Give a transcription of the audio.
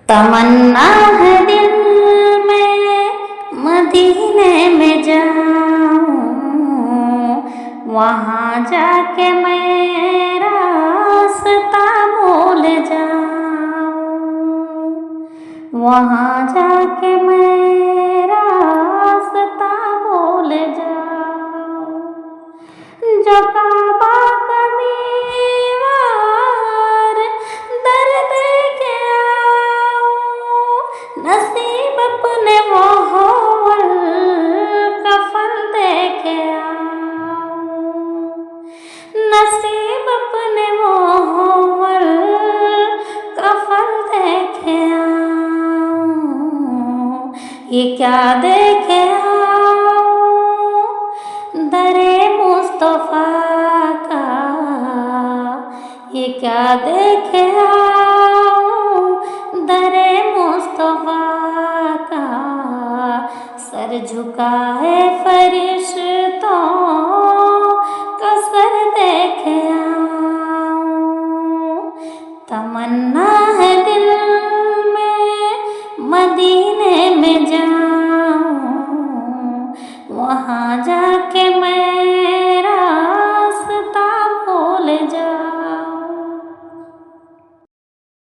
तमन्ना है दिल में मदीने में जाऊं, वहाँ जाके मैं रास्ता भूल जाऊं, वहाँ जाके मैं रास्ता भूल जाऊं। जो काबा का दीवार दर दे के आऊं, नसीब अपने वो होल कफन दे के आऊं, नसीब अपने वो होल कफन दे के आऊं। ये क्या देखे आऊं दरे मुस्तफा का, ये क्या देखे आऊं दरे मुस्तफा का। सर झुका है फरिश्तों का सर देखे आऊं। तमन्ना है दिल में मदीने में जाऊं,